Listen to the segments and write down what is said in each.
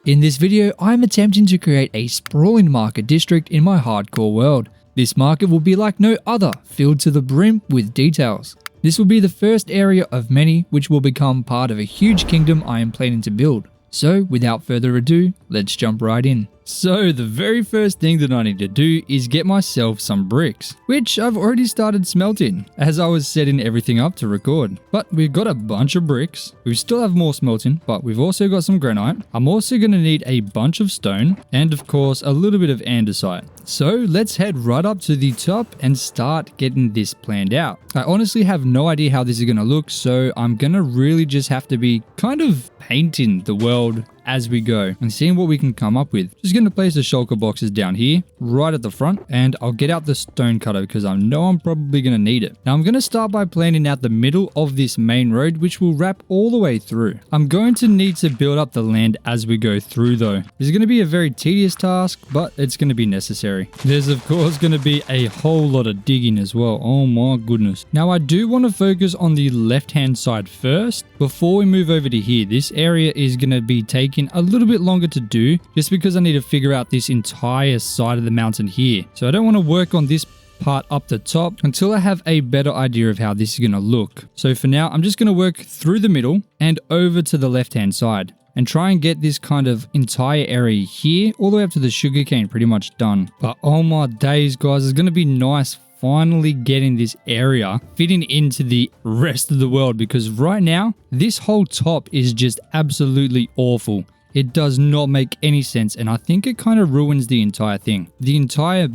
In this video, I'm attempting to create a sprawling market district in my hardcore world. This market will be like no other, filled to the brim with details. This will be the first area of many which will become part of a huge kingdom I am planning to build. So without further ado, let's jump right in. So the very first thing that I need to do is get myself some bricks, which I've already started smelting as I was setting everything up to record. But we've got a bunch of bricks. We still have more smelting, but we've also got some granite. I'm also going to need a bunch of stone and of course a little bit of andesite. So let's head right up to the top and start getting this planned out. I honestly have no idea how this is going to look, so I'm going to really just have to be kind of painting the world as we go and seeing what we can come up with. Just going to place the shulker boxes down here right at the front, and I'll get out the stone cutter because I know I'm probably going to need it. Now I'm going to start by planning out the middle of this main road, which will wrap all the way through. I'm going to need to build up the land as we go through though. This is going to be a very tedious task, but it's going to be necessary. There's of course going to be a whole lot of digging as well. Oh my goodness. Now I do want to focus on the left hand side first before we move over to here. This area is going to be taking a little bit longer to do just because I need to figure out this entire side of the mountain here. So I don't want to work on this part up the top until I have a better idea of how this is going to look. So for now, I'm just going to work through the middle and over to the left hand side and try and get this kind of entire area here all the way up to the sugarcane pretty much done. But oh my days guys, it's going to be nice finally getting this area fitting into the rest of the world, because right now this whole top is just absolutely awful. It does not make any sense, and I think it kind of ruins the entire thing. The entire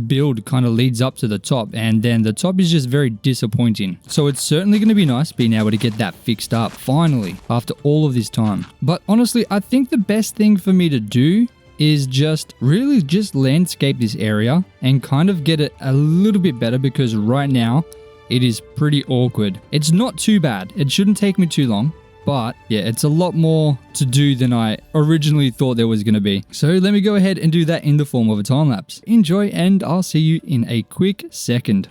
build kind of leads up to the top, and then the top is just very disappointing. So it's certainly going to be nice being able to get that fixed up finally after all of this time. But honestly, I think the best thing for me to do is just landscape this area and kind of get it a little bit better, because right now it is pretty awkward. It's not too bad. It shouldn't take me too long. But yeah, it's a lot more to do than I originally thought there was going to be. So let me go ahead and do that in the form of a time lapse. Enjoy, and I'll see you in a quick second.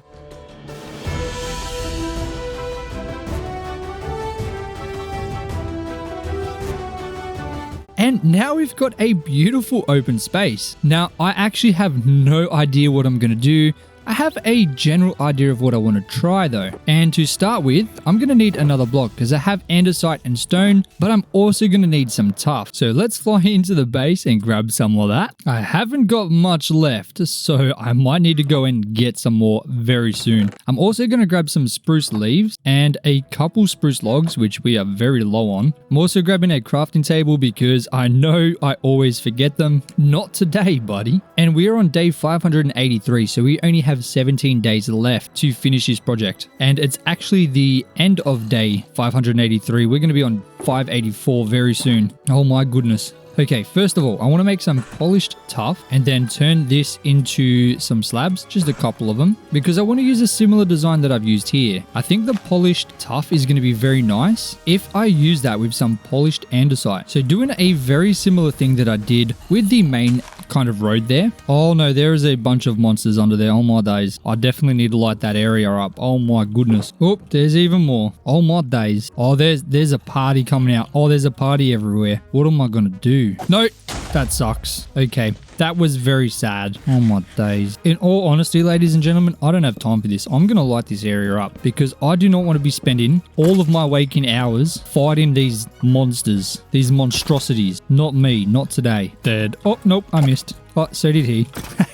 And now we've got a beautiful open space. Now, I actually have no idea what I'm going to do. I have a general idea of what I want to try though. And to start with, I'm going to need another block because I have andesite and stone, but I'm also going to need some tuff. So let's fly into the base and grab some of that. I haven't got much left, so I might need to go and get some more very soon. I'm also going to grab some spruce leaves and a couple spruce logs, which we are very low on. I'm also grabbing a crafting table because I know I always forget them. Not today, buddy. And we are on day 583, so we only have 17 days left to finish this project, and it's actually the end of day 583. We're going to be on 584 very soon. Oh my goodness. Okay, first of all, I want to make some polished tuff and then turn this into some slabs, just a couple of them, because I want to use a similar design that I've used here. I think the polished tuff is going to be very nice if I use that with some polished andesite. So doing a very similar thing that I did with the main kind of road there. Oh no, there is a bunch of monsters under there. Oh my days. I definitely need to light that area up. Oh my goodness. Oh, there's even more. Oh my days. Oh, there's a party coming out. Oh, there's a party everywhere. What am I going to do? No, that sucks. Okay, that was very sad. Oh my days. In all honesty, ladies and gentlemen, I don't have time for this. I'm going to light this area up because I do not want to be spending all of my waking hours fighting these monsters, these monstrosities. Not me, not today. Dead. Oh, nope, I missed. Oh, so did he.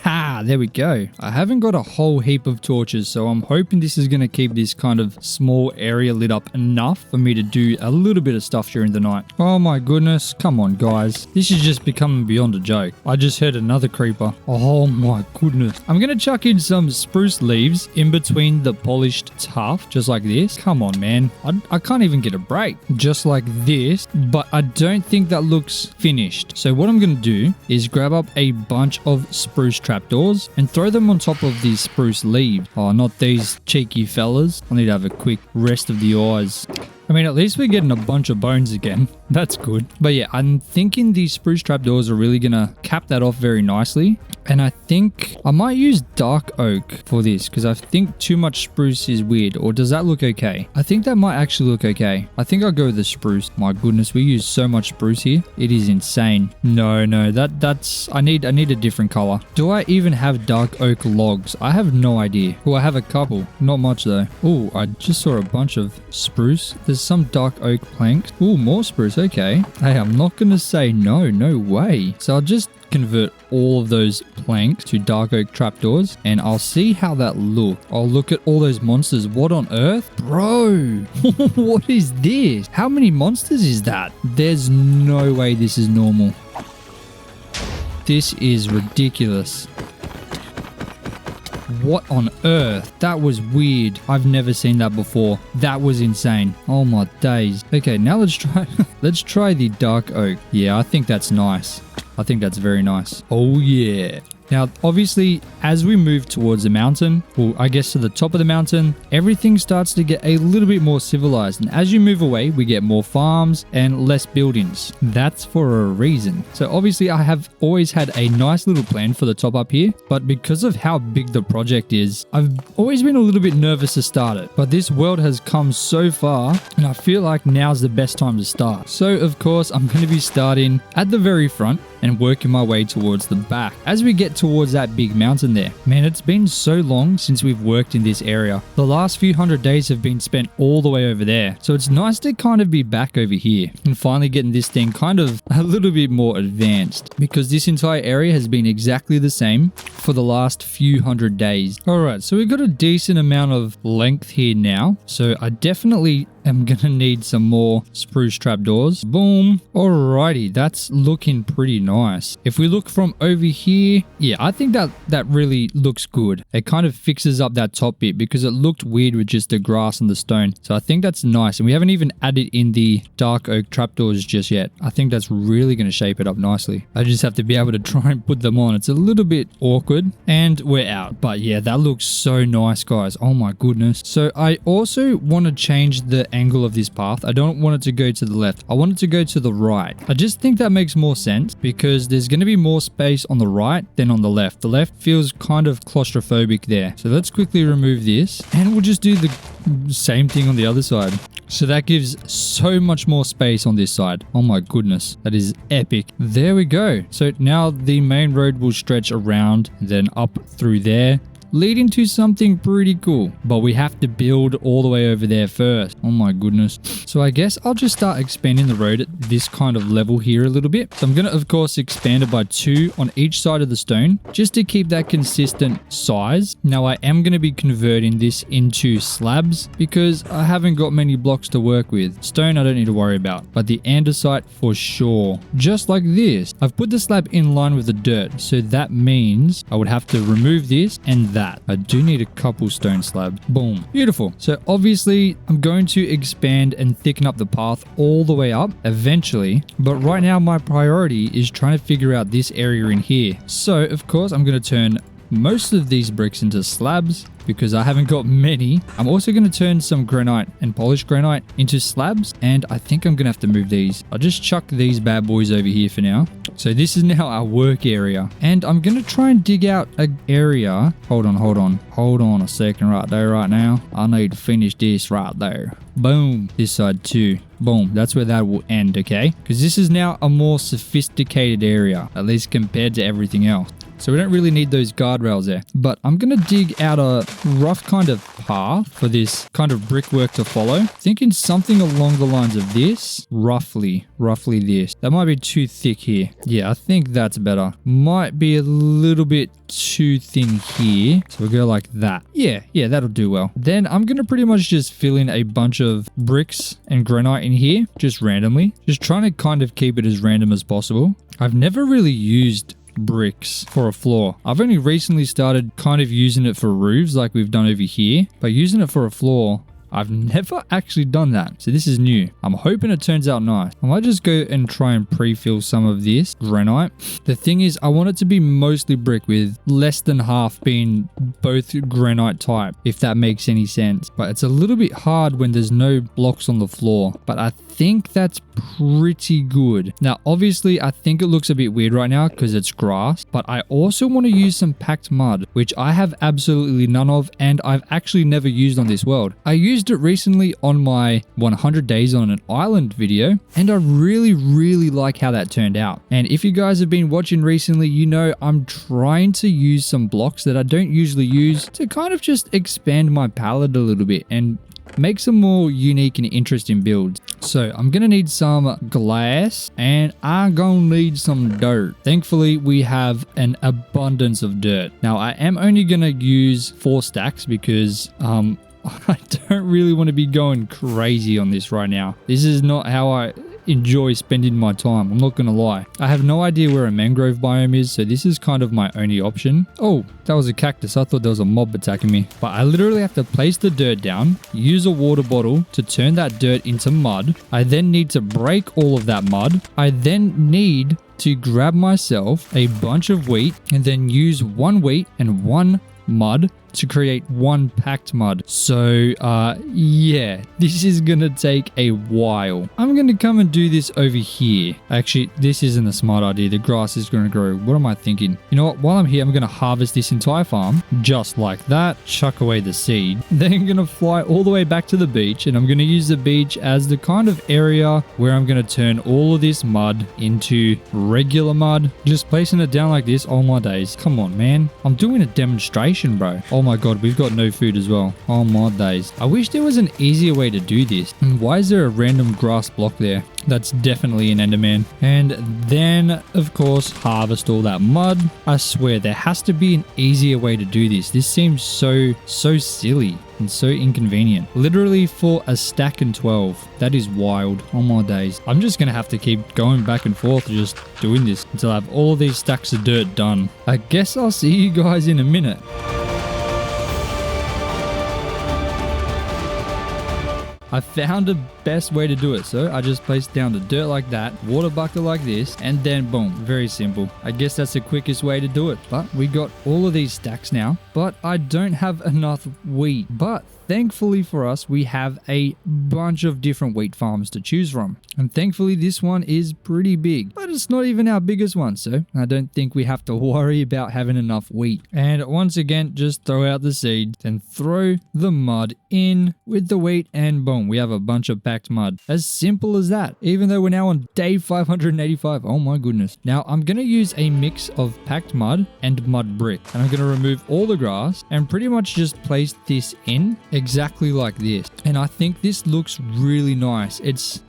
Haha, there we go. I haven't got a whole heap of torches, so I'm hoping this is going to keep this kind of small area lit up enough for me to do a little bit of stuff during the night. Oh my goodness, come on guys. This is just becoming beyond a joke. I just heard another creeper. Oh my goodness. I'm going to chuck in some spruce leaves in between the polished tuff, just like this. Come on, man. I can't even get a break. Just like this, but I don't think that looks finished. So what I'm going to do is grab up a bunch of spruce trapdoors and throw them on top of these spruce leaves. Oh, not these cheeky fellas. I need to have a quick rest of the eyes. I mean, at least we're getting a bunch of bones again. That's good. But yeah, I'm thinking these spruce trapdoors are really gonna cap that off very nicely. And I think I might use dark oak for this because I think too much spruce is weird. Or does that look okay? I think that might actually look okay. I think I'll go with the spruce. My goodness, we use so much spruce here. It is insane. No, that's I need a different color. Do I even have dark oak logs? I have no idea. Oh, I have a couple. Not much though. Oh, I just saw a bunch of spruce. There's some dark oak planks. Oh, more spruce. Okay. Hey, I'm not gonna say no. No way. So I'll just convert all of those planks to dark oak trapdoors and I'll see how that looks. I'll look at all those monsters. What on earth? Bro, what is this? How many monsters is that? There's no way this is normal. This is ridiculous. What on earth? That was weird. I've never seen that before. That was insane. Oh my days. Okay, now let's try let's try the dark oak. Yeah, I think that's nice. I think that's very nice. Oh yeah. Now, obviously, as we move towards the mountain, or I guess to the top of the mountain, everything starts to get a little bit more civilized. And as you move away, we get more farms and less buildings. That's for a reason. So obviously, I have always had a nice little plan for the top up here. But because of how big the project is, I've always been a little bit nervous to start it. But this world has come so far, and I feel like now's the best time to start. So, of course, I'm going to be starting at the very front and working my way towards the back as we get towards that big mountain there. Man, it's been so long since we've worked in this area. The last few 100 days have been spent all the way over there. So it's nice to kind of be back over here and finally getting this thing kind of a little bit more advanced because this entire area has been exactly the same for the last few 100 days. All right, so we've got a decent amount of length here now. So I definitely am gonna need some more spruce trapdoors. Boom. Alrighty, that's looking pretty nice. If we look from over here, yeah, I think that really looks good. It kind of fixes up that top bit because it looked weird with just the grass and the stone. So I think that's nice. And we haven't even added in the dark oak trapdoors just yet. I think that's really gonna shape it up nicely. I just have to be able to try and put them on. It's a little bit awkward and we're out. But yeah, that looks so nice, guys. Oh my goodness. So I also want to change the angle of this path. I don't want it to go to the left. I want it to go to the right. I just think that makes more sense because there's going to be more space on the right than on the left. The left feels kind of claustrophobic there. So let's quickly remove this and we'll just do the same thing on the other side. So that gives so much more space on this side. Oh my goodness. That is epic. There we go. So now the main road will stretch around, then up through there, leading to something pretty cool. But we have to build all the way over there first. Oh my goodness. So I guess I'll just start expanding the road at this kind of level here a little bit. So I'm going to, of course, expand it by 2 on each side of the stone just to keep that consistent size. Now I am going to be converting this into slabs because I haven't got many blocks to work with. Stone I don't need to worry about, but the andesite for sure. Just like this. I've put the slab in line with the dirt. So that means I would have to remove this and that. I do need a couple stone slabs. Boom. Beautiful. So obviously I'm going to expand and thicken up the path all the way up eventually. But right now my priority is trying to figure out this area in here. So of course I'm going to turn most of these bricks into slabs because I haven't got many. I'm also going to turn some granite and polished granite into slabs, and I think I'm going to have to move these. I'll just chuck these bad boys over here for now. So this is now our work area, and I'm going to try and dig out an area. Hold on a second right there right now. I need to finish this right there. Boom. This side too. Boom. That's where that will end, okay? Because this is now a more sophisticated area, at least compared to everything else. So we don't really need those guardrails there. But I'm going to dig out a rough kind of path for this kind of brickwork to follow. Thinking something along the lines of this. Roughly this. That might be too thick here. Yeah, I think that's better. Might be a little bit too thin here. So we'll go like that. Yeah, that'll do well. Then I'm going to pretty much just fill in a bunch of bricks and granite in here. Just randomly. Just trying to kind of keep it as random as possible. I've never really used bricks for a floor. I've only recently started kind of using it for roofs like we've done over here, but using it for a floor, I've never actually done that. So this is new. I'm hoping it turns out nice. I might just go and try and pre-fill some of this granite. The thing is, I want it to be mostly brick with less than half being both granite type, if that makes any sense. But it's a little bit hard when there's no blocks on the floor. But I think that's pretty good. Now, obviously, I think it looks a bit weird right now because it's grass, but I also want to use some packed mud, which I have absolutely none of, and I've actually never used on this world. I used it recently on my 100 days on an island video, and I really like how that turned out. And if you guys have been watching recently, you know I'm trying to use some blocks that I don't usually use to kind of just expand my palette a little bit and make some more unique and interesting builds. So I'm gonna need some glass and I'm gonna need some dirt. Thankfully, we have an abundance of dirt. Now I am only gonna use 4 stacks because I don't really want to be going crazy on this right now. This is not how I enjoy spending my time. I'm not gonna lie. I have no idea where a mangrove biome is, so this is kind of my only option. Oh, that was a cactus. I thought there was a mob attacking me. But I literally have to place the dirt down, use a water bottle to turn that dirt into mud. I then need to break all of that mud. I then need to grab myself a bunch of wheat and then use 1 wheat and 1 mud to create 1 packed mud. So yeah, this is gonna take a while. I'm gonna come and do this over here. Actually, this isn't a smart idea. The grass is gonna grow. What am I thinking? You know what, while I'm here, I'm gonna harvest this entire farm just like that, chuck away the seed, then I'm gonna fly all the way back to the beach, and I'm gonna use the beach as the kind of area where I'm gonna turn all of this mud into regular mud. Just placing it down like this. Oh my days, come on man, I'm doing a demonstration, bro. Oh my god, we've got no food as well. Oh my days. I wish there was an easier way to do this. Why is there a random grass block there? That's definitely an Enderman. And then, of course, harvest all that mud. I swear, there has to be an easier way to do this. This seems so silly and so inconvenient. Literally for a stack and 12. That is wild. Oh my days. I'm just gonna have to keep going back and forth just doing this until I have all of these stacks of dirt done. I guess I'll see you guys in a minute. I found the best way to do it. So I just placed down the dirt like that, water bucket like this, and then boom, very simple. I guess that's the quickest way to do it. But we got all of these stacks now, but I don't have enough wheat. But thankfully for us, we have a bunch of different wheat farms to choose from. And thankfully this one is pretty big, but it's not even our biggest one. So I don't think we have to worry about having enough wheat. And once again, just throw out the seed, then throw the mud in with the wheat, and boom, we have a bunch of packed mud. As simple as that, even though we're now on day 585. Oh my goodness. Now I'm going to use a mix of packed mud and mud brick, and I'm going to remove all the grass and pretty much just place this in exactly like this. And I think this looks really nice.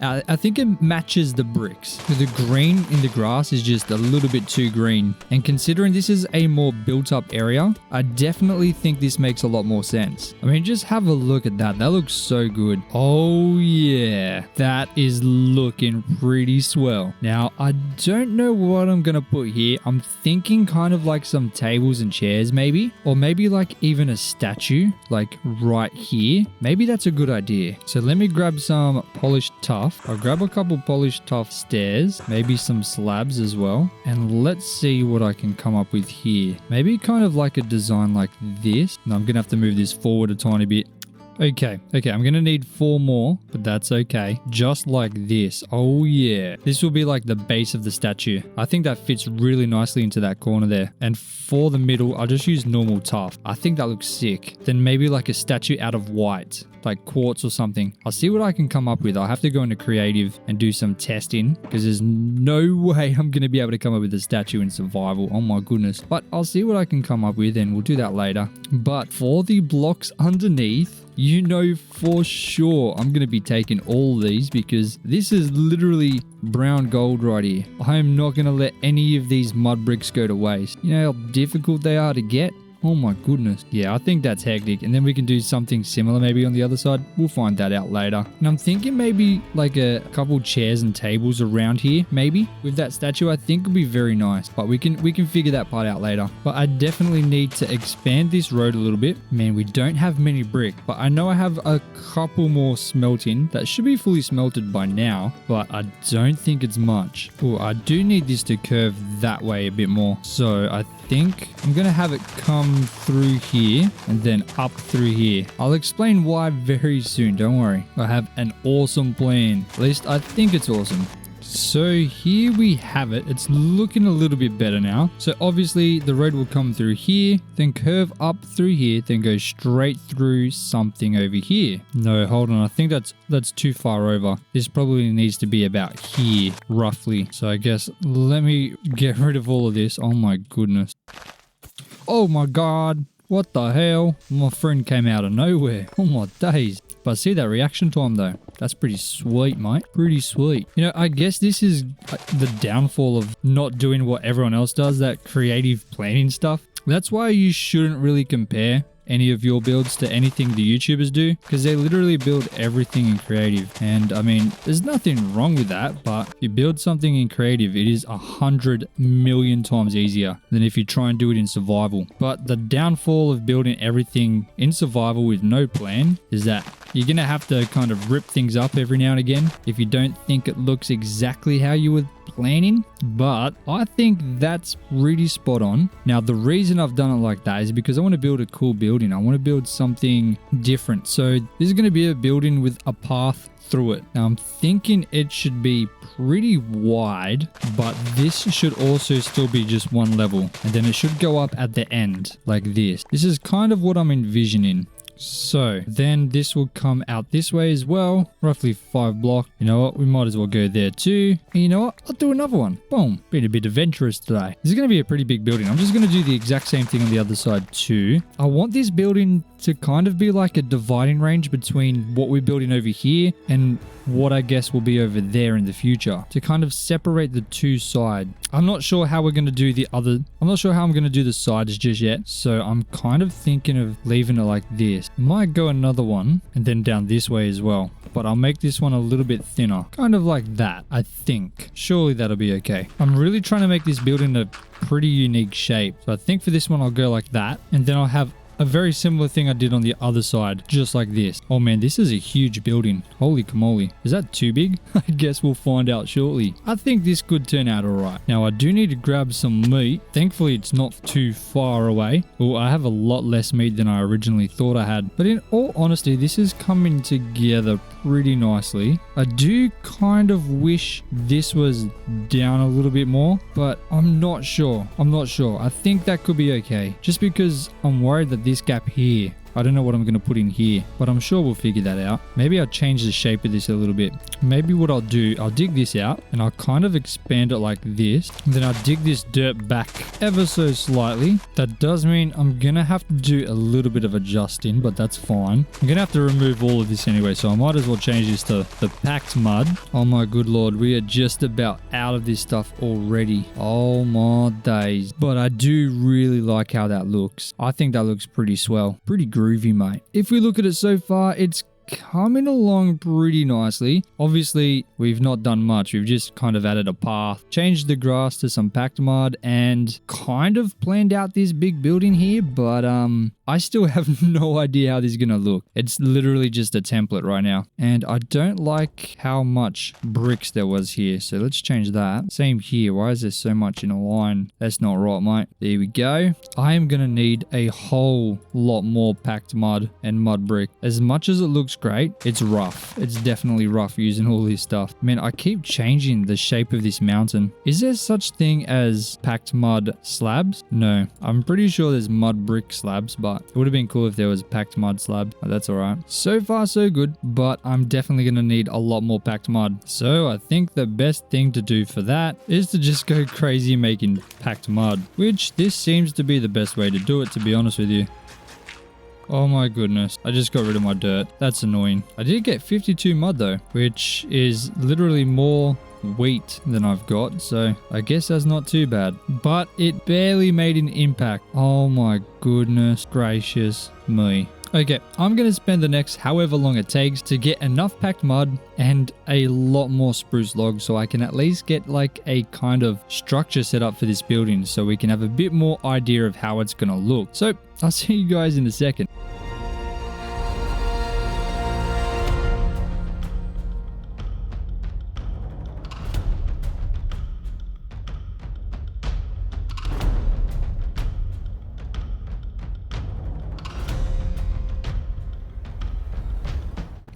I think it matches the bricks. The green in the grass is just a little bit too green, and considering this is a more built up area, I definitely think this makes a lot more sense. I mean, just have a look at that. That looks so good. Oh yeah, that is looking pretty swell. Now I don't know what I'm gonna put here. I'm thinking kind of like some tables and chairs maybe, or maybe like even a statue like right here. Maybe that's a good idea. So let me grab some polished tuff. I'll grab a couple polished tuff stairs, maybe some slabs as well, and let's see what I can come up with here. Maybe kind of like a design like this. Now I'm gonna have to move this forward a tiny bit. Okay, I'm gonna need 4 more, but that's okay. Just like this. Oh yeah. This will be like the base of the statue. I think that fits really nicely into that corner there. And for the middle, I'll just use normal tuff. I think that looks sick. Then maybe like a statue out of white, like quartz or something. I'll see what I can come up with. I'll have to go into creative and do some testing, because there's no way I'm gonna be able to come up with a statue in survival. Oh my goodness. But I'll see what I can come up with, and we'll do that later. But for the blocks underneath, you know for sure I'm going to be taking all these, because this is literally brown gold right here. I am not going to let any of these mud bricks go to waste. You know how difficult they are to get? Oh my goodness. Yeah, I think that's hectic. And then we can do something similar maybe on the other side. We'll find that out later. And I'm thinking maybe like a couple chairs and tables around here, maybe with that statue. I think would be very nice, but we can figure that part out later. But I definitely need to expand this road a little bit. Man, we don't have many brick, but I know I have a couple more smelting that should be fully smelted by now, but I don't think it's much. Oh, I do need this to curve that way a bit more. So I think I'm gonna have it come through here and then up through here. I'll explain why very soon, don't worry. I have an awesome plan. At least I think it's awesome. So here we have it. It's looking a little bit better now. So obviously the road will come through here, then curve up through here, then go straight through something over here. No, hold on. I think that's too far over. This probably needs to be about here, roughly. So I guess let me get rid of all of this. Oh my goodness. Oh my God. What the hell? My friend came out of nowhere. Oh my days. But see that reaction time though. That's pretty sweet, mate. Pretty sweet. You know, I guess this is the downfall of not doing what everyone else does, that creative planning stuff. That's why you shouldn't really compare any of your builds to anything the YouTubers do, because they literally build everything in creative. And I mean, there's nothing wrong with that, but if you build something in creative, it is 100 million times easier than if you try and do it in survival. But the downfall of building everything in survival with no plan is that you're gonna have to kind of rip things up every now and again if you don't think it looks exactly how you were planning. But I think that's really spot on. Now the reason I've done it like that is because I want to build a cool building. I want to build something different. So this is going to be a building with a path through it. Now I'm thinking it should be pretty wide, but this should also still be just one level, and then it should go up at the end like this. This is kind of what I'm envisioning. So then this will come out this way as well, roughly 5 blocks. You know what? We might as well go there too. And you know what? I'll do another one. Boom. Being a bit adventurous today. This is going to be a pretty big building. I'm just going to do the exact same thing on the other side too. I want this building to kind of be like a dividing range between what we're building over here and what I guess will be over there in the future, to kind of separate the two sides. I'm not sure how we're going to do I'm not sure how I'm going to do the sides just yet. So I'm kind of thinking of leaving it like this. Might go another one and then down this way as well, but I'll make this one a little bit thinner, kind of like that. I think surely that'll be okay. I'm really trying to make this building a pretty unique shape, so I think for this one I'll go like that, and then I'll have a very similar thing I did on the other side, just like this. Oh man, this is a huge building. Holy camoli. Is that too big? I guess we'll find out shortly. I think this could turn out alright. Now I do need to grab some meat. Thankfully it's not too far away. Oh, I have a lot less meat than I originally thought I had. But in all honesty, this is coming together pretty nicely. I do kind of wish this was down a little bit more, but I'm not sure. I think that could be okay. Just because I'm worried that this gap here, I don't know what I'm going to put in here, but I'm sure we'll figure that out. Maybe I'll change the shape of this a little bit. Maybe what I'll do, I'll dig this out and I'll kind of expand it like this. And then I'll dig this dirt back ever so slightly. That does mean I'm going to have to do a little bit of adjusting, but that's fine. I'm going to have to remove all of this anyway, so I might as well change this to the packed mud. Oh my good lord, we are just about out of this stuff already. Oh my days. But I do really like how that looks. I think that looks pretty swell. Pretty groovy, mate. If we look at it so far, it's coming along pretty nicely. Obviously, we've not done much. We've just kind of added a path, changed the grass to some packed mud, and kind of planned out this big building here, but I still have no idea how this is going to look. It's literally just a template right now, and I don't like how much bricks there was here, so let's change that. Same here. Why is there so much in a line? That's not right, mate. There we go. I am going to need a whole lot more packed mud and mud brick. As much as it looks great, it's rough. It's definitely rough using all this stuff. Man, I keep changing the shape of this mountain. Is there such thing as packed mud slabs? No, I'm pretty sure there's mud brick slabs, but it would have been cool if there was packed mud slab. But that's all right. So far, so good, but I'm definitely going to need a lot more packed mud. So I think the best thing to do for that is to just go crazy making packed mud, which this seems to be the best way to do it, to be honest with you. Oh my goodness, I just got rid of my dirt. That's annoying. I did get 52 mud though, which is literally more wheat than I've got, so I guess that's not too bad. But it barely made an impact. Oh my goodness gracious me. Okay, I'm going to spend the next however long it takes to get enough packed mud and a lot more spruce logs so I can at least get like a kind of structure set up for this building so we can have a bit more idea of how it's going to look. So I'll see you guys in a second.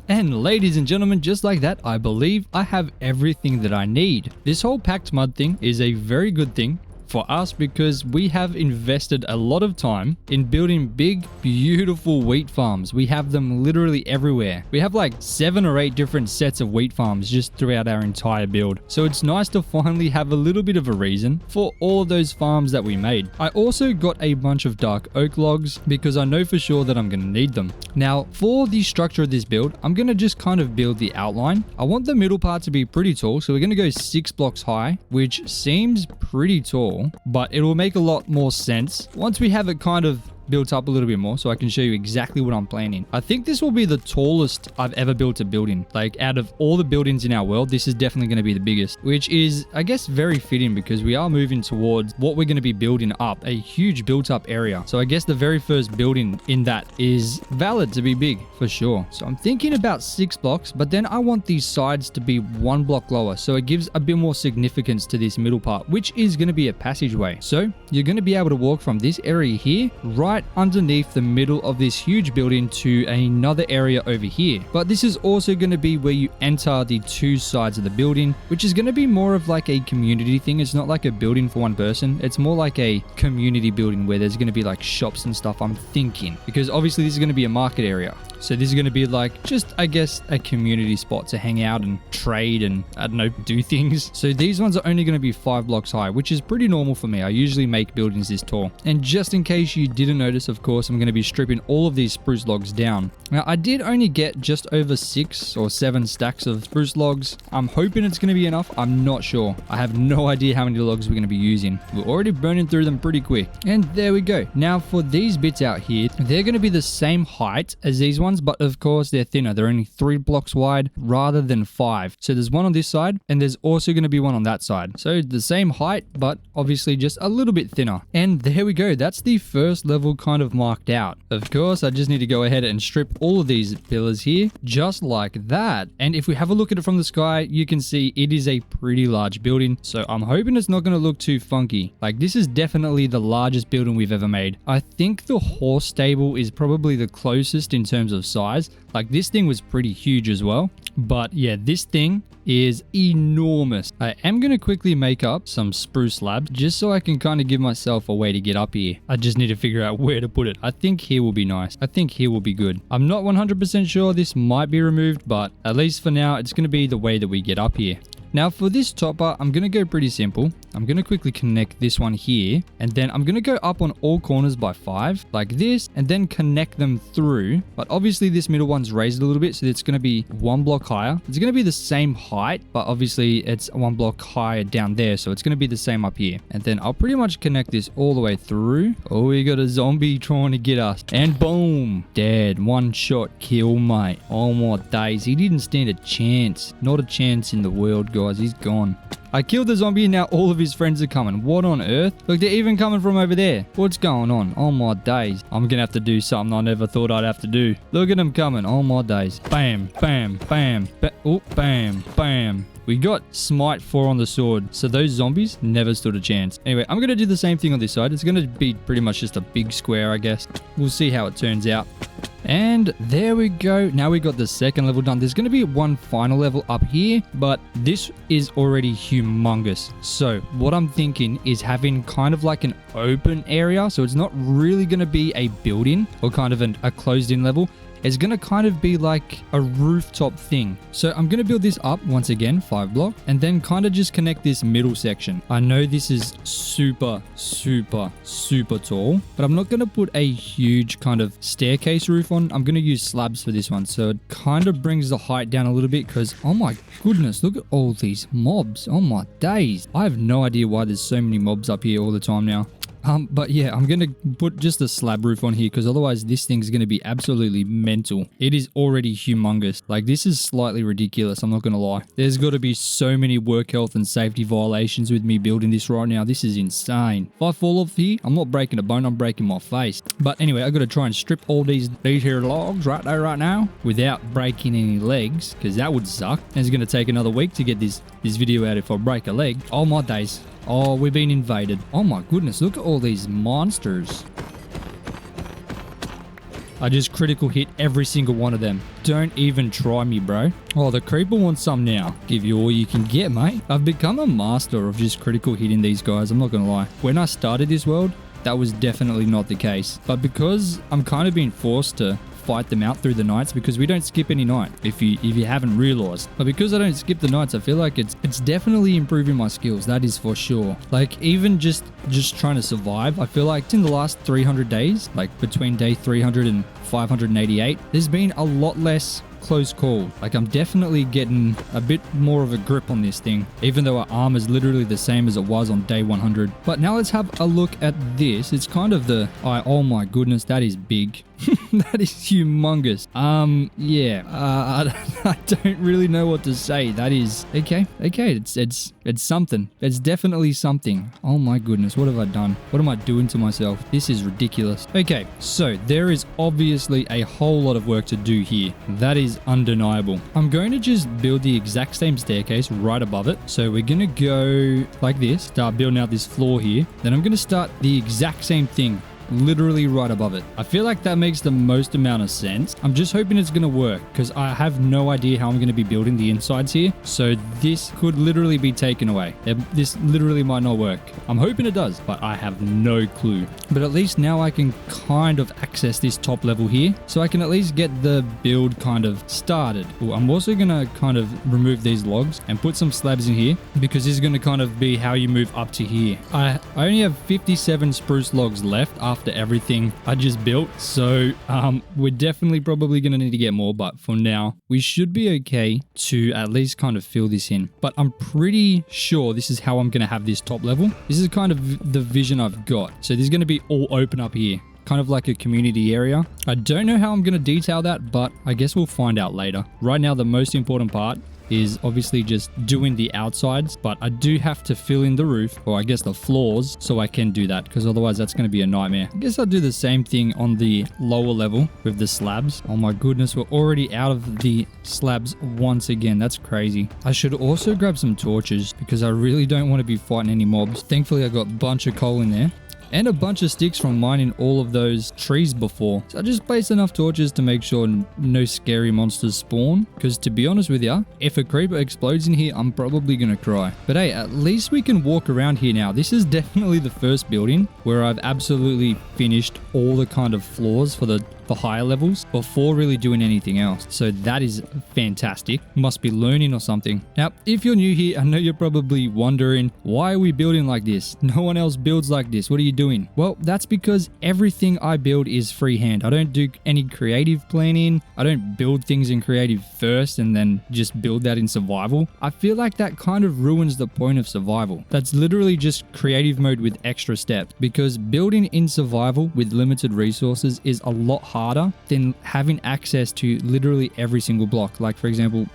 And ladies and gentlemen, just like that, I believe I have everything that I need. This whole packed mud thing is a very good thing for us because we have invested a lot of time in building big, beautiful wheat farms. We have them literally everywhere. We have like 7 or 8 different sets of wheat farms just throughout our entire build. So it's nice to finally have a little bit of a reason for all of those farms that we made. I also got a bunch of dark oak logs because I know for sure that I'm going to need them. Now, for the structure of this build, I'm going to just kind of build the outline. I want the middle part to be pretty tall, so we're going to go 6 blocks high, which seems pretty tall, but it will make a lot more sense once we have it kind of built up a little bit more so I can show you exactly what I'm planning. I think this will be the tallest I've ever built a building. Like out of all the buildings in our world, this is definitely going to be the biggest, which is I guess very fitting because we are moving towards what we're going to be building up, a huge built up area. So I guess the very first building in that is valid to be big for sure. So I'm thinking about 6 blocks, but then I want these sides to be 1 block lower. So it gives a bit more significance to this middle part, which is going to be a passageway. So you're going to be able to walk from this area here right underneath the middle of this huge building to another area over here. But this is also going to be where you enter the 2 sides of the building, which is going to be more of like a community thing. It's not like a building for one person. It's more like a community building where there's going to be like shops and stuff, I'm thinking, because obviously this is going to be a market area. So this is going to be like just, I guess, a community spot to hang out and trade and, I don't know, do things. So these ones are only going to be 5 blocks high, which is pretty normal for me. I usually make buildings this tall. And just in case you didn't notice, of course, I'm going to be stripping all of these spruce logs down. Now, I did only get just over 6 or 7 stacks of spruce logs. I'm hoping it's going to be enough. I'm not sure. I have no idea how many logs we're going to be using. We're already burning through them pretty quick. And there we go. Now, for these bits out here, they're going to be the same height as these ones, but of course they're thinner. They're only 3 blocks wide rather than 5. So there's one on this side and there's also going to be one on that side. So the same height, but obviously just a little bit thinner. And there we go. That's the first level kind of marked out. Of course, I just need to go ahead and strip all of these pillars here just like that. And if we have a look at it from the sky, you can see it is a pretty large building. So I'm hoping it's not going to look too funky. Like this is definitely the largest building we've ever made. I think the horse stable is probably the closest in terms of size. Like this thing was pretty huge as well. But yeah, this thing is enormous. I am going to quickly make up some spruce slabs just so I can kind of give myself a way to get up here. I just need to figure out where to put it. I think here will be nice. I think here will be good. I'm not 100% sure this might be removed, but at least for now, it's going to be the way that we get up here. Now for this topper, I'm going to go pretty simple. I'm going to quickly connect this one here, and then I'm going to go up on all corners by 5 like this, and then connect them through. But obviously this middle one's raised a little bit, so it's going to be 1 block higher. It's going to be the same height, but obviously it's 1 block higher down there, so it's going to be the same up here. And then I'll pretty much connect this all the way through. Oh, we got a zombie trying to get us, and boom, dead. 1 shot kill, mate. Oh my days, he didn't stand a chance. Not a chance in the world, guys. He's gone. I killed the zombie and now all of his friends are coming. What on earth? Look, they're even coming from over there. What's going on? Oh my days. I'm gonna have to do something I never thought I'd have to do. Look at them coming. Oh my days. Bam, bam, bam. Oh, bam, bam. We got smite 4 on the sword, so those zombies never stood a chance. Anyway, I'm going to do the same thing on this side. It's going to be pretty much just a big square, I guess. We'll see how it turns out. And there we go. Now we got the second level done. There's going to be one final level up here, but this is already humongous. So what I'm thinking is having kind of like an open area. So it's not really going to be a building or kind of a closed in level. is going to kind of be like a rooftop thing. So I'm going to build this up once again, 5 block, and then kind of just connect this middle section. I know this is super tall, but I'm not going to put a huge kind of staircase roof on. I'm going to use slabs for this one. So it kind of brings the height down a little bit because, oh my goodness, look at all these mobs. Oh my days. I have no idea why there's so many mobs up here all the time now. But yeah, I'm going to put just a slab roof on here because otherwise this thing's going to be absolutely mental. It is already humongous. Like, this is slightly ridiculous, I'm not going to lie. There's got to be so many work health and safety violations with me building this right now. This is insane. If I fall off here, I'm not breaking a bone, I'm breaking my face. But anyway, I got to try and strip all these here logs right there right now without breaking any legs because that would suck. And it's going to take another week to get this video out if I break a leg. Oh my days. Oh, we've been invaded. Oh my goodness, look at all these monsters. I just critical hit every single one of them. Don't even try me, bro. Oh, the creeper wants some now. Give you all you can get, mate. I've become a master of just critical hitting these guys, I'm not gonna lie. When I started this world, that was definitely not the case. But because I'm kind of being forced to fight them out through the nights because we don't skip any night if you haven't realized. But because I don't skip the nights, I feel like it's definitely improving my skills, that is for sure. Like, even just trying to survive, I feel like in the last 300 days, like between day 300 and 588, there's been a lot less close call. Like, I'm definitely getting a bit more of a grip on this thing, even though our armor is literally the same as it was on day 100. But now let's have a look at this. It's kind of the oh my goodness, that is big. That is humongous. Yeah, I don't really know what to say. That is okay. It's something. It's definitely something. Oh my goodness, what have I done? What am I doing to myself? This is ridiculous. Okay, so there is obviously a whole lot of work to do here. That is undeniable. I'm going to just build the exact same staircase right above it. So we're going to go like this, start building out this floor here. Then I'm going to start the exact same thing literally right above it. I feel like that makes the most amount of sense. I'm just hoping it's going to work because I have no idea how I'm going to be building the insides here. So this could literally be taken away. This literally might not work. I'm hoping it does, but I have no clue. But at least now I can kind of access this top level here. So I can at least get the build kind of started. Ooh, I'm also going to kind of remove these logs and put some slabs in here because this is going to kind of be how you move up to here. I only have 57 spruce logs left after everything I just built, so we're definitely probably gonna need to get more, but for now we should be okay to at least kind of fill this in. But I'm pretty sure this is how I'm gonna have this top level. This is kind of the vision I've got. So there's gonna be all open up here, kind of like a community area. I don't know how I'm gonna detail that, but I guess we'll find out later. Right now, the most important part is obviously just doing the outsides, but I do have to fill in the roof, or I guess the floors, so I can do that, because otherwise that's going to be a nightmare. I guess I'll do the same thing on the lower level with the slabs. Oh my goodness, we're already out of the slabs once again. That's crazy. I should also grab some torches because I really don't want to be fighting any mobs. Thankfully I got a bunch of coal in there and a bunch of sticks from mining all of those trees before. So I just placed enough torches to make sure no scary monsters spawn. Because to be honest with you, if a creeper explodes in here, I'm probably gonna cry. But hey, at least we can walk around here now. This is definitely the first building where I've absolutely finished all the kind of floors for the higher levels before really doing anything else. So that is fantastic. Must be learning or something. Now, if you're new here, I know you're probably wondering, why are we building like this? No one else builds like this. What are you doing? Well, that's because everything I build is freehand. I don't do any creative planning. I don't build things in creative first and then just build that in survival. I feel like that kind of ruins the point of survival. That's literally just creative mode with extra steps, because building in survival with limited resources is a lot harder than having access to literally every single block. Like, for example,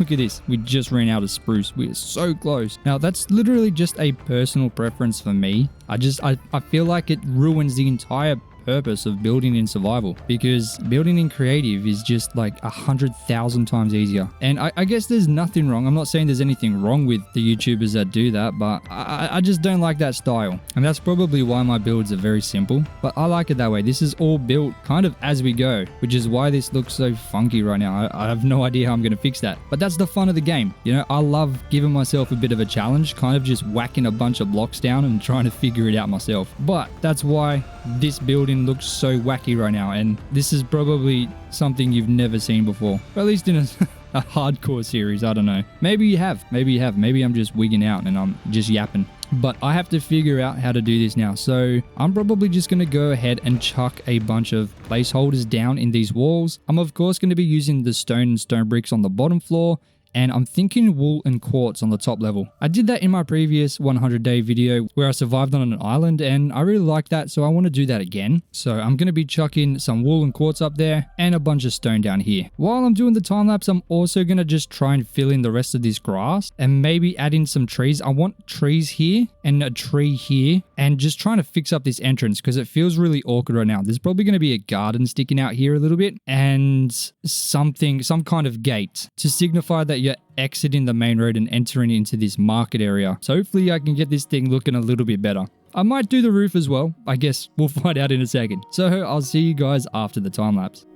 look at this. We just ran out of spruce. We are so close. Now, that's literally just a personal preference for me. I feel like it ruins the entire purpose of building in survival, because building in creative is just like 100,000 times easier. And I guess there's nothing wrong. I'm not saying there's anything wrong with the YouTubers that do that, but I just don't like that style. And that's probably why my builds are very simple, but I like it that way. This is all built kind of as we go, which is why this looks so funky right now. I have no idea how I'm going to fix that, but that's the fun of the game. You know, I love giving myself a bit of a challenge, kind of just whacking a bunch of blocks down and trying to figure it out myself. But that's why this building looks so wacky right now, and this is probably something you've never seen before. Or at least in a hardcore series, I don't know. Maybe you have. Maybe I'm just wigging out and I'm just yapping. But I have to figure out how to do this now. So I'm probably just going to go ahead and chuck a bunch of placeholders down in these walls. I'm of course going to be using the stone and stone bricks on the bottom floor. And I'm thinking wool and quartz on the top level. I did that in my previous 100-day video where I survived on an island, and I really like that, so I want to do that again. So I'm going to be chucking some wool and quartz up there and a bunch of stone down here. While I'm doing the time lapse, I'm also going to just try and fill in the rest of this grass and maybe add in some trees. I want trees here and a tree here, and just trying to fix up this entrance because it feels really awkward right now. There's probably going to be a garden sticking out here a little bit and some kind of gate to signify that you're exiting the main road and entering into this market area. So hopefully I can get this thing looking a little bit better. I might do the roof as well. I guess we'll find out in a second. So I'll see you guys after the time lapse.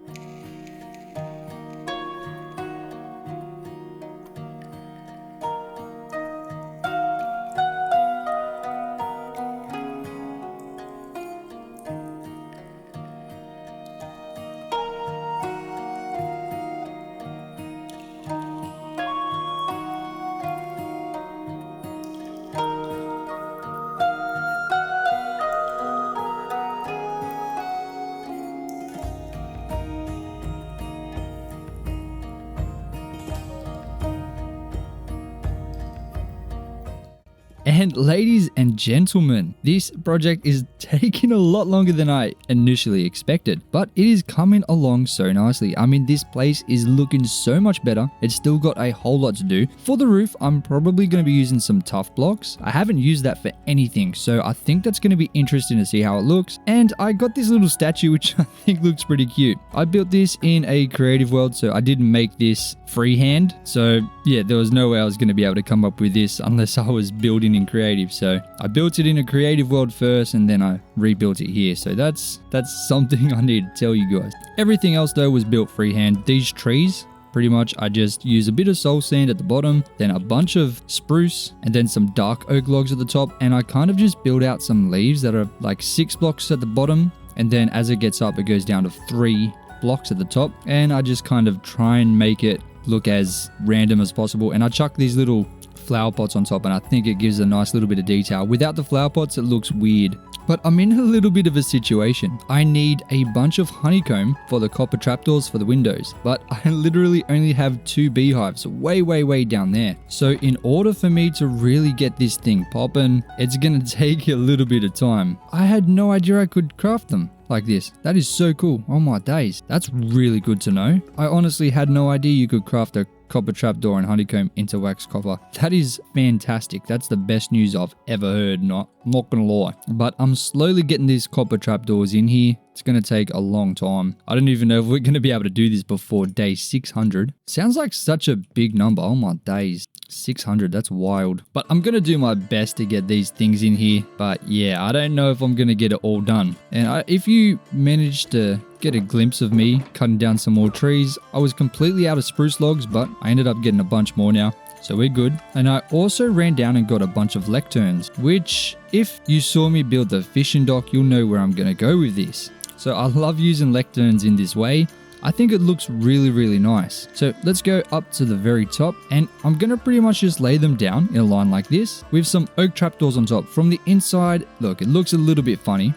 And ladies and gentlemen, this project is taking a lot longer than I initially expected, but it is coming along so nicely. I mean, this place is looking so much better. It's still got a whole lot to do. For the roof, I'm probably going to be using some tough blocks. I haven't used that for anything, so I think that's going to be interesting to see how it looks. And I got this little statue, which I think looks pretty cute. I built this in a creative world, so I didn't make this freehand. So yeah, there was no way I was going to be able to come up with this unless I was building in creative. So I built it in a creative world first, and then I rebuilt it here. So that's something I need to tell you guys. Everything else though was built freehand. These trees, pretty much I just use a bit of soul sand at the bottom, then a bunch of spruce, and then some dark oak logs at the top. And I kind of just build out some leaves that are like 6 blocks at the bottom, and then as it gets up, it goes down to 3 blocks at the top. And I just kind of try and make it look as random as possible. And I chuck these little flower pots on top, and I think it gives a nice little bit of detail. Without the flower pots, it looks weird. But I'm in a little bit of a situation. I need a bunch of honeycomb for the copper trapdoors for the windows, but I literally only have 2 beehives way down there. So in order for me to really get this thing popping, it's gonna take a little bit of time. I had no idea I could craft them like this. That is so cool. Oh my days. That's really good to know. I honestly had no idea you could craft a copper trapdoor and honeycomb into wax copper. That is fantastic. That's the best news I've ever heard, not gonna lie. But I'm slowly getting these copper trapdoors in here. It's gonna take a long time. I don't even know if we're gonna be able to do this before day 600. Sounds like such a big number. Oh my days. 600, that's wild. But I'm gonna do my best to get these things in here. But yeah, I don't know if I'm gonna get it all done. And if you manage to get a glimpse of me cutting down some more trees, I was completely out of spruce logs, but I ended up getting a bunch more now. So we're good. And I also ran down and got a bunch of lecterns, which if you saw me build the fishing dock, you'll know where I'm gonna go with this. So I love using lecterns in this way. I think it looks really nice. So let's go up to the very top, and I'm gonna pretty much just lay them down in a line like this with some oak trapdoors on top. From the inside, look, it looks a little bit funny.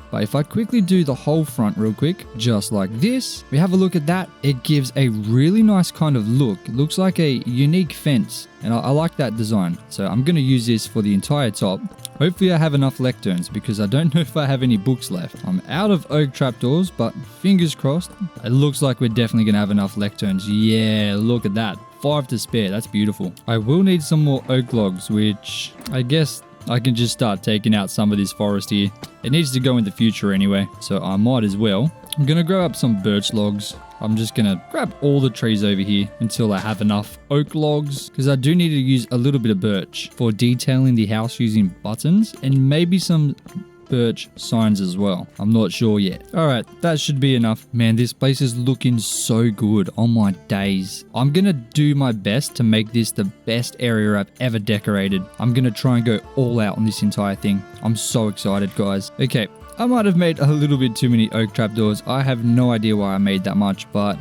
But if I quickly do the whole front real quick, just like this, we have a look at that. It gives a really nice kind of look. It looks like a unique fence, and I like that design. So I'm going to use this for the entire top. Hopefully I have enough lecterns, because I don't know if I have any books left. I'm out of oak trapdoors, but fingers crossed. It looks like we're definitely going to have enough lecterns. Yeah, look at that. 5 to spare. That's beautiful. I will need some more oak logs, which I guess I can just start taking out some of this forest here. It needs to go in the future anyway, so I might as well. I'm gonna grow up some birch logs. I'm just gonna grab all the trees over here until I have enough oak logs, because I do need to use a little bit of birch for detailing the house using buttons, and maybe some birch signs as well. I'm not sure yet. Alright, that should be enough. Man, this place is looking so good. Oh my days. I'm gonna do my best to make this the best area I've ever decorated. I'm gonna try and go all out on this entire thing. I'm so excited, guys. Okay, I might have made a little bit too many oak trapdoors. I have no idea why I made that much, but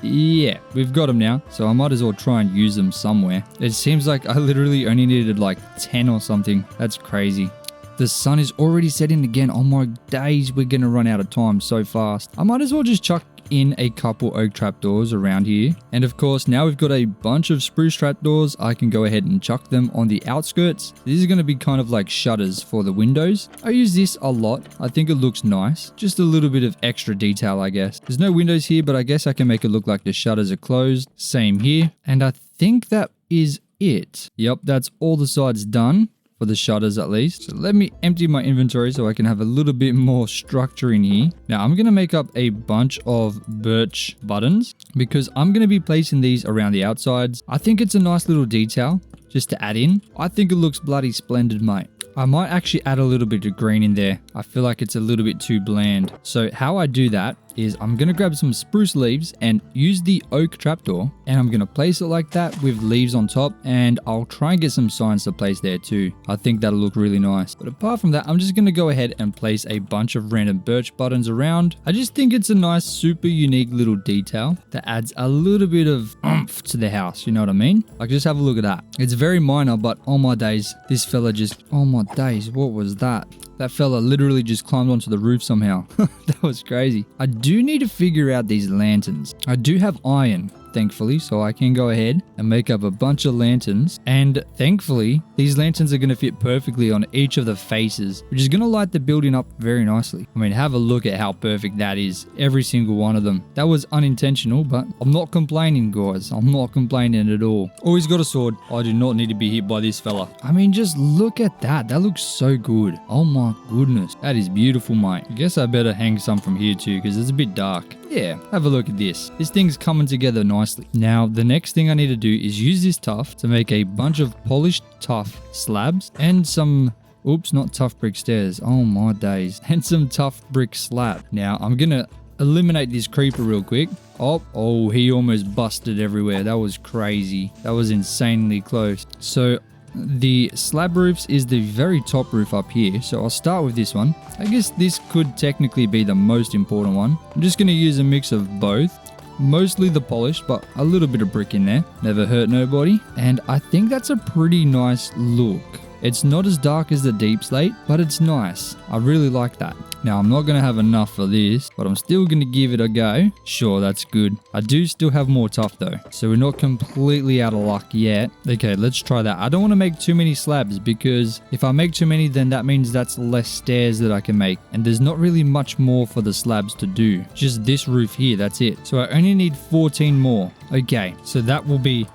yeah, we've got them now. So I might as well try and use them somewhere. It seems like I literally only needed like 10 or something. That's crazy. The sun is already setting again. Oh my days, we're going to run out of time so fast. I might as well just chuck in a couple oak trapdoors around here. And of course, now we've got a bunch of spruce trapdoors. I can go ahead and chuck them on the outskirts. This is going to be kind of like shutters for the windows. I use this a lot. I think it looks nice. Just a little bit of extra detail, I guess. There's no windows here, but I guess I can make it look like the shutters are closed. Same here. And I think that is it. Yep, that's all the sides done. For the shutters at least. So let me empty my inventory so I can have a little bit more structure in here. Now I'm going to make up a bunch of birch buttons because I'm going to be placing these around the outsides. I think it's a nice little detail just to add in. I think it looks bloody splendid, mate. I might actually add a little bit of green in there. I feel like it's a little bit too bland. So how I do that is I'm going to grab some spruce leaves and use the oak trapdoor, and I'm going to place it like that with leaves on top, and I'll try and get some signs to place there too. I think that'll look really nice. But apart from that, I'm just going to go ahead and place a bunch of random birch buttons around. I just think it's a nice, super unique little detail that adds a little bit of oomph to the house. You know what I mean? Like, just have a look at that. It's very minor, but oh my days, this fella just, oh my days, what was that? That fella literally just climbed onto the roof somehow. That was crazy. I do need to figure out these lanterns. I do have iron, thankfully, so I can go ahead and make up a bunch of lanterns. And thankfully, these lanterns are going to fit perfectly on each of the faces, which is going to light the building up very nicely. I mean, have a look at how perfect that is. Every single one of them. That was unintentional, but I'm not complaining, guys. I'm not complaining at all. Always got a sword. I do not need to be hit by this fella. I mean, just look at that. That looks so good. Oh my goodness. That is beautiful, mate. I guess I better hang some from here too, because it's a bit dark. Yeah, have a look at this. This thing's coming together nicely. Now, the next thing I need to do is use this tuff to make a bunch of polished tuff slabs and some, oops, not tough brick stairs. Oh my days. And some tough brick slab. Now, I'm going to eliminate this creeper real quick. Oh, he almost busted everywhere. That was crazy. That was insanely close. So, the slab roofs is the very top roof up here, so I'll start with this one. I guess this could technically be the most important one. I'm just going to use a mix of both. Mostly the polished, but a little bit of brick in there. Never hurt nobody. And I think that's a pretty nice look. It's not as dark as the deep slate, but it's nice. I really like that. Now, I'm not going to have enough for this, but I'm still going to give it a go. Sure, that's good. I do still have more tuff though, so we're not completely out of luck yet. Okay, let's try that. I don't want to make too many slabs because if I make too many, then that means that's less stairs that I can make. And there's not really much more for the slabs to do. Just this roof here, that's it. So I only need 14 more. Okay, so that will be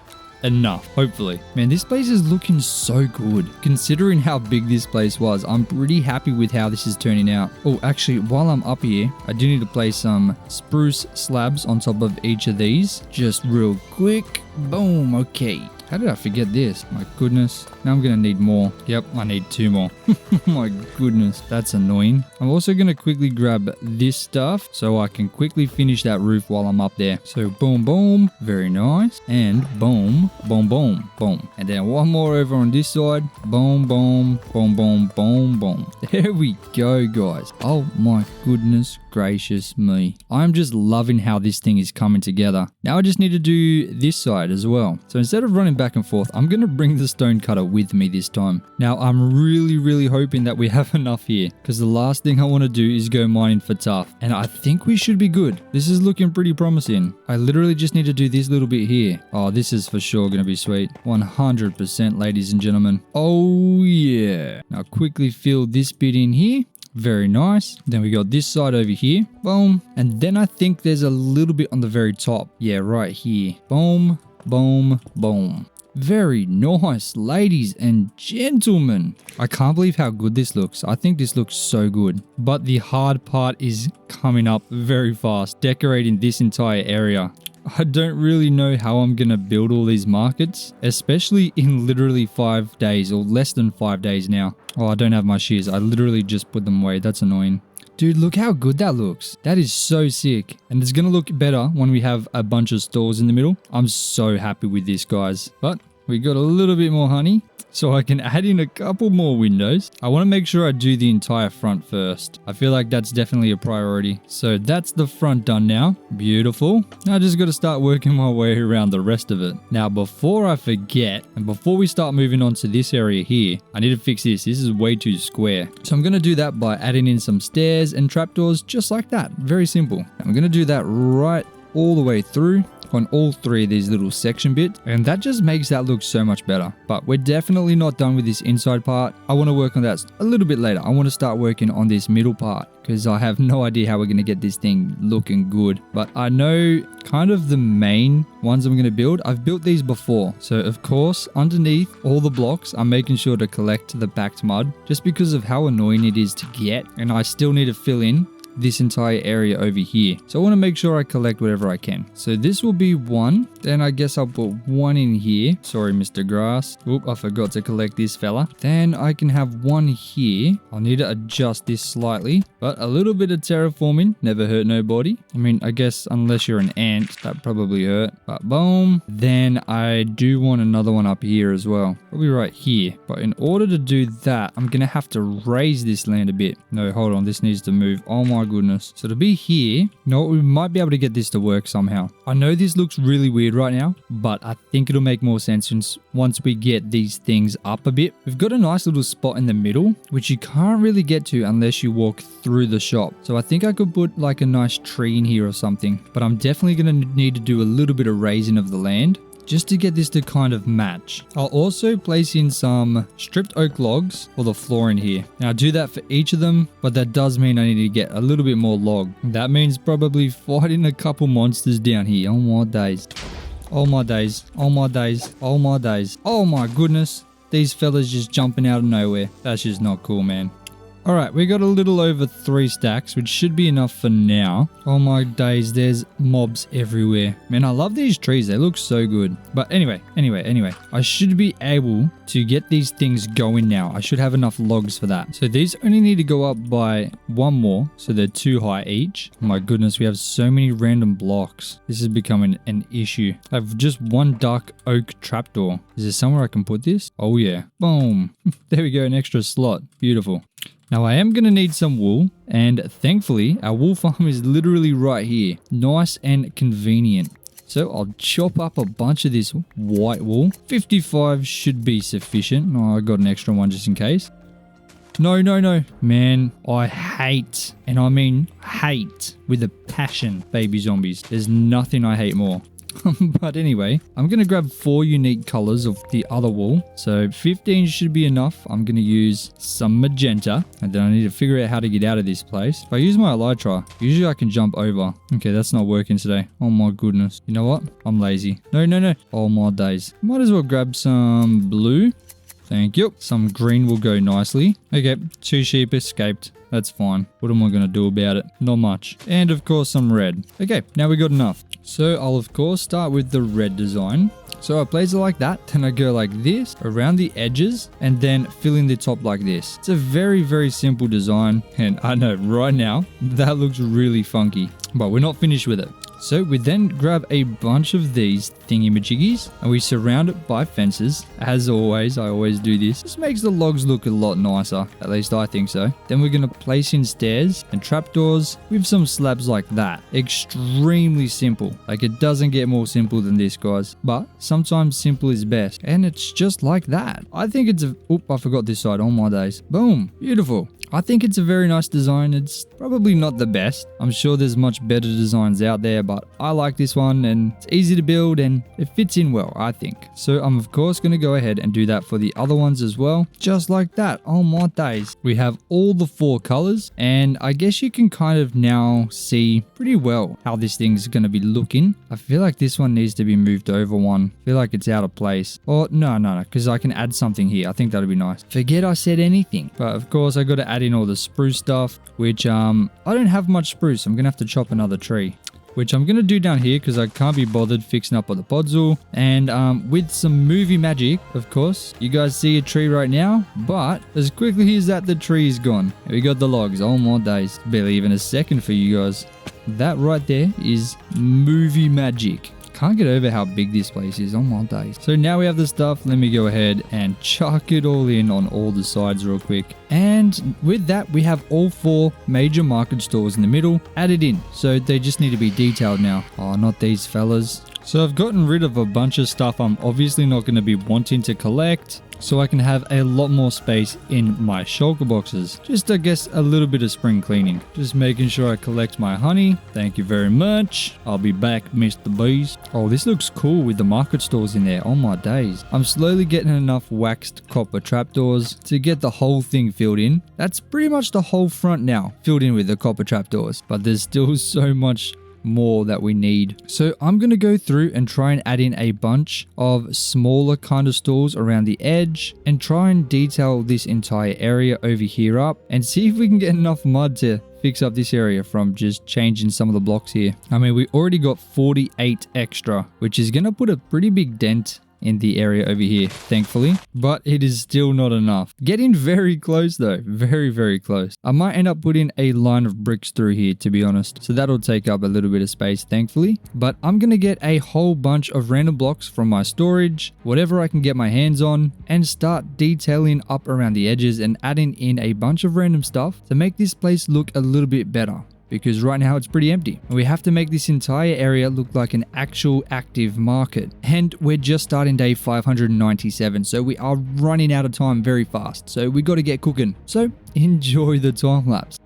enough, hopefully. Man, this place is looking so good. Considering how big this place was, I'm pretty happy with how this is turning out. Oh, actually, while I'm up here, I do need to place some spruce slabs on top of each of these. Just real quick. Boom. Okay. How did I forget this? My goodness. Now I'm going to need more. Yep, I need 2 more. My goodness, that's annoying. I'm also going to quickly grab this stuff so I can quickly finish that roof while I'm up there. So boom, boom. Very nice. And boom, boom, boom, boom. And then one more over on this side. Boom, boom, boom, boom, boom, boom. There we go, guys. Oh my goodness gracious me. I'm just loving how this thing is coming together. Now I just need to do this side as well. So instead of running back and forth, I'm going to bring the stone cutter with me this time. Now I'm really hoping that we have enough here, because the last thing I want to do is go mining for tuff, and I think we should be good. This is looking pretty promising. I literally just need to do this little bit here. Oh, this is for sure going to be sweet. 100%, ladies and gentlemen. Oh yeah. Now quickly fill this bit in here. Very nice. Then we got this side over here. Boom. And then I think there's a little bit on the very top. Yeah, right here. Boom, boom, boom. Very nice, ladies and gentlemen. I can't believe how good this looks. I think this looks so good. But the hard part is coming up very fast, decorating this entire area. I don't really know how I'm going to build all these markets, especially in literally 5 days or less than 5 days now. Oh, I don't have my shears. I literally just put them away. That's annoying. Dude, look how good that looks. That is so sick. And it's going to look better when we have a bunch of stalls in the middle. I'm so happy with this, guys. But we got a little bit more honey. so I can add in a couple more windows. I want to make sure I do the entire front first. I feel like that's definitely a priority. So that's the front done now. Beautiful. Now I just got to start working my way around the rest of it. Now before I forget, and before we start moving on to this area here, I need to fix this. This is way too square. So I'm going to do that by adding in some stairs and trapdoors just like that. Very simple. I'm going to do that right all the way through on all three of these little section bits, and that just makes that look so much better. But we're definitely not done with this inside part. I want to work on that a little bit later. I want to start working on this middle part because I have no idea how we're going to get this thing looking good. But I know kind of the main ones I'm going to build. I've built these before. So of course, underneath all the blocks, I'm making sure to collect the packed mud just because of how annoying it is to get. And I still need to fill in this entire area over here. So I want to make sure I collect whatever I can. So this will be one. Then I guess I'll put one in here. Sorry, Mr. Grass. Oop, I forgot to collect this fella. Then I can have one here. I'll need to adjust this slightly, but a little bit of terraforming never hurt nobody. I mean, I guess unless you're an ant, that probably hurt. But boom. Then I do want another one up here as well. Probably right here. But in order to do that, I'm going to have to raise this land a bit. No, hold on. This needs to move. Oh my goodness. So to be here, no, we might be able to get this to work somehow. I know this looks really weird right now, but I think it'll make more sense once we get these things up a bit. We've got a nice little spot in the middle, which you can't really get to unless you walk through the shop. So I think I could put like a nice tree in here or something, but I'm definitely going to need to do a little bit of raising of the land just to get this to kind of match. I'll also place in some stripped oak logs for the floor in here. Now I do that for each of them, but that does mean I need to get a little bit more log. That means probably fighting a couple monsters down here. Oh my days. Oh my days. Oh my days. Oh my days. Oh my goodness. These fellas just jumping out of nowhere. That's just not cool, man. Alright, we got a little over 3 stacks, which should be enough for now. Oh my days, there's mobs everywhere. Man, I love these trees. They look so good. But anyway, I should be able to get these things going now. I should have enough logs for that. So these only need to go up by 1 more, so they're 2 high each. Oh my goodness, we have so many random blocks. This is becoming an issue. I have just 1 dark oak trapdoor. Is there somewhere I can put this? Oh yeah. Boom. There we go, an extra slot. Beautiful. Now I am going to need some wool, and thankfully our wool farm is literally right here. Nice and convenient. So I'll chop up a bunch of this white wool. 55 should be sufficient. Oh, I got an extra one just in case. No. Man, I hate, and I mean hate with a passion, baby zombies. There's nothing I hate more. But anyway, I'm going to grab 4 unique colors of the other wool. So 15 should be enough. I'm going to use some magenta. And then I need to figure out how to get out of this place. If I use my elytra, usually I can jump over. Okay, that's not working today. Oh my goodness. You know what? I'm lazy. No. Oh my days. Might as well grab some blue. Thank you. Some green will go nicely. Okay, 2 sheep escaped. That's fine. What am I going to do about it? Not much. And of course some red. Okay, now we got enough. So I'll of course start with the red design. So I place it like that, then I go like this around the edges and then fill in the top like this. It's a very, very simple design, and I know right now that looks really funky, but we're not finished with it. So we then grab a bunch of these thingy-majiggies and we surround it by fences. As always, I always do this. This makes the logs look a lot nicer. At least I think so. Then we're going to place in stairs and trapdoors with some slabs like that. Extremely simple. Like, it doesn't get more simple than this, guys. But sometimes simple is best. And it's just like that. I think it's a... Oop, I forgot this side. Oh my days. Boom. Beautiful. I think it's a very nice design. It's probably not the best. I'm sure there's much better designs out there, but I like this one and it's easy to build and it fits in well, I think. So I'm of course going to go ahead and do that for the other ones as well. Just like that. Oh my days. We have all the 4 colors, and I guess you can kind of now see pretty well how this thing's going to be looking. I feel like this one needs to be moved over one. I feel like it's out of place. Oh, no, because I can add something here. I think that'll be nice. Forget I said anything. But of course I got to add in all the spruce stuff, which I don't have much spruce. I'm gonna have to chop another tree, which I'm gonna do down here because I can't be bothered fixing up all the podzol. And with some movie magic, of course, you guys see a tree right now, but as quickly as that, the tree is gone. And we got the logs. Oh my days. Barely even a second for you guys. That right there is movie magic. Can't get over how big this place is on my days. So now we have the stuff. Let me go ahead and chuck it all in on all the sides real quick. And with that, we have all 4 major market stores in the middle added in. So they just need to be detailed now. Oh, not these fellas. So I've gotten rid of a bunch of stuff I'm obviously not going to be wanting to collect, so I can have a lot more space in my shulker boxes. Just, I guess, a little bit of spring cleaning. Just making sure I collect my honey. Thank you very much. I'll be back, Mr. Beast. Oh, this looks cool with the market stores in there. Oh my days. I'm slowly getting enough waxed copper trapdoors to get the whole thing filled in. That's pretty much the whole front now, filled in with the copper trapdoors. But there's still so much more that we need. So I'm going to go through and try and add in a bunch of smaller kind of stores around the edge and try and detail this entire area over here up and see if we can get enough mud to fix up this area from just changing some of the blocks here. I mean, we already got 48 extra, which is going to put a pretty big dent in the area over here, thankfully, but it is still not enough. Getting very close though, very, very close. I might end up putting a line of bricks through here, to be honest, so that'll take up a little bit of space, thankfully. But I'm gonna get a whole bunch of random blocks from my storage, whatever I can get my hands on, and start detailing up around the edges and adding in a bunch of random stuff to make this place look a little bit better, because right now it's pretty empty. We have to make this entire area look like an actual active market. And we're just starting day 597, so we are running out of time very fast. So we got to get cooking. So enjoy the time lapse.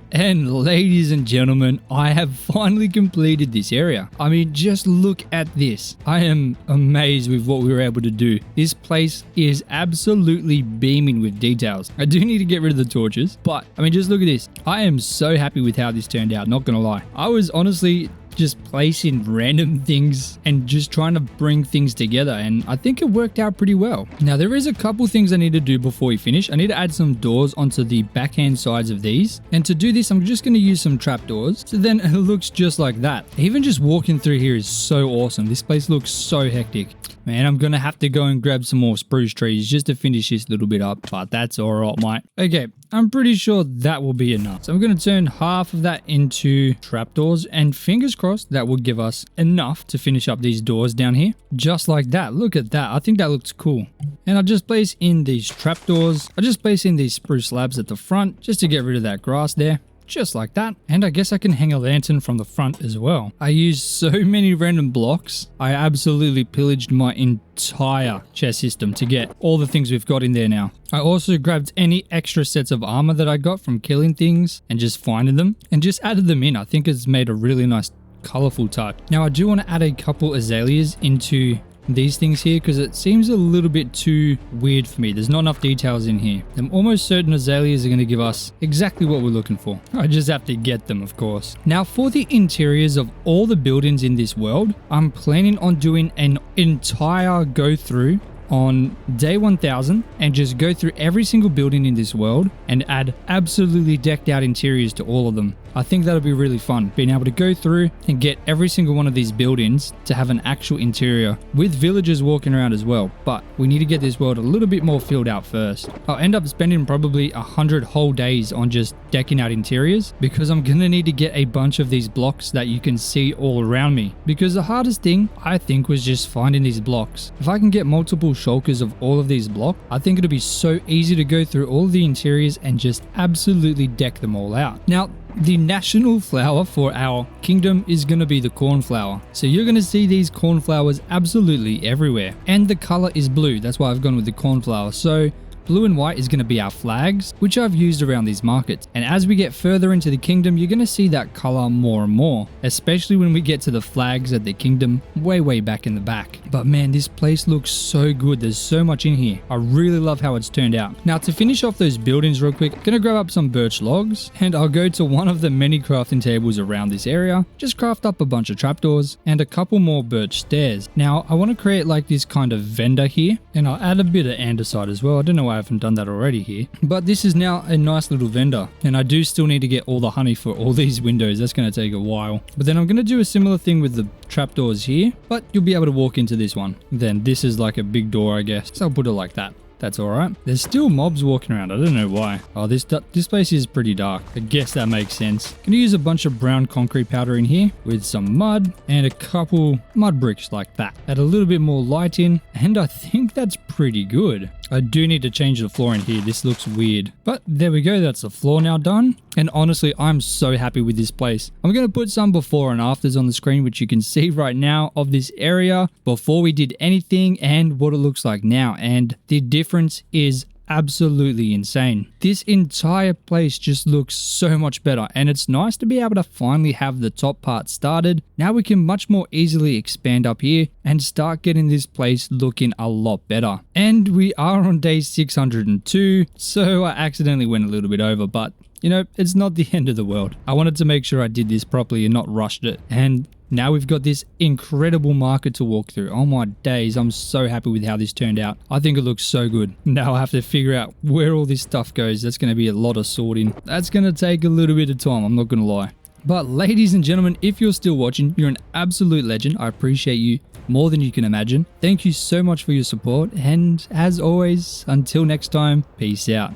And ladies and gentlemen, I have finally completed this area. I mean, just look at this. I am amazed with what we were able to do. This place is absolutely beaming with details. I do need to get rid of the torches, but I mean, just look at this. I am so happy with how this turned out, not gonna lie. I was honestly just placing random things and just trying to bring things together, and I think it worked out pretty well. Now there is a couple things I need to do before we finish. I need to add some doors onto the backhand sides of these, and to do this I'm just going to use some trapdoors, so then it looks just like that. Even just walking through here is so awesome. This place looks so hectic. Man, I'm gonna have to go and grab some more spruce trees just to finish this little bit up, but that's alright, mate. Okay, I'm pretty sure that will be enough. So I'm gonna turn half of that into trapdoors, and fingers crossed that will give us enough to finish up these doors down here. Just like that. Look at that. I think that looks cool. And I'll just place in these trapdoors. I'll just place in these spruce slabs at the front just to get rid of that grass there. Just like that. And I guess I can hang a lantern from the front as well. I used so many random blocks. I absolutely pillaged my entire chest system to get all the things we've got in there now. I also grabbed any extra sets of armor that I got from killing things and just finding them and just added them in. I think it's made a really nice colorful touch. Now I do want to add a couple azaleas into these things here because it seems a little bit too weird for me. There's not enough details in here. I'm almost certain azaleas are going to give us exactly what we're looking for. I just have to get them, of course. Now for the interiors of all the buildings in this world, I'm planning on doing an entire go through on day 1000 and just go through every single building in this world and add absolutely decked out interiors to all of them. I think that'll be really fun, being able to go through and get every single one of these buildings to have an actual interior with villagers walking around as well. But we need to get this world a little bit more filled out first. I'll end up spending probably 100 whole days on just decking out interiors because I'm gonna need to get a bunch of these blocks that you can see all around me. Because the hardest thing I think was just finding these blocks. If I can get multiple shulkers of all of these blocks, I think it'll be so easy to go through all of the interiors and just absolutely deck them all out. Now, the national flower for our kingdom is going to be the cornflower. So you're going to see these cornflowers absolutely everywhere. And the color is blue. That's why I've gone with the cornflower. So blue and white is going to be our flags, which I've used around these markets. And as we get further into the kingdom, you're going to see that color more and more, especially when we get to the flags at the kingdom way back in the back. But man, this place looks so good. There's so much in here. I really love how it's turned out. Now to finish off those buildings real quick, I'm going to grab up some birch logs and I'll go to one of the many crafting tables around this area, just craft up a bunch of trapdoors and a couple more birch stairs. Now I want to create like this kind of vendor here, and I'll add a bit of andesite as well. I don't know why I haven't done that already here. But this is now a nice little vendor, and I do still need to get all the honey for all these windows. That's going to take a while. But then I'm going to do a similar thing with the trapdoors here, but you'll be able to walk into this one. Then this is like a big door, I guess. So I'll put it like that. That's alright. There's still mobs walking around. I don't know why. Oh, this place is pretty dark. I guess that makes sense. Gonna use a bunch of brown concrete powder in here with some mud and a couple mud bricks like that. Add a little bit more light in, and I think that's pretty good. I do need to change the floor in here. This looks weird. But there we go. That's the floor now done. And honestly, I'm so happy with this place. I'm going to put some before and afters on the screen, which you can see right now of this area before we did anything and what it looks like now. And the difference is absolutely insane. This entire place just looks so much better, and it's nice to be able to finally have the top part started. Now we can much more easily expand up here and start getting this place looking a lot better. And we are on day 602, so I accidentally went a little bit over, but you know, it's not the end of the world. I wanted to make sure I did this properly and not rushed it. And now we've got this incredible market to walk through. Oh my days, I'm so happy with how this turned out. I think it looks so good. Now I have to figure out where all this stuff goes. That's going to be a lot of sorting. That's going to take a little bit of time, I'm not going to lie. But ladies and gentlemen, if you're still watching, you're an absolute legend. I appreciate you more than you can imagine. Thank you so much for your support. And as always, until next time, peace out.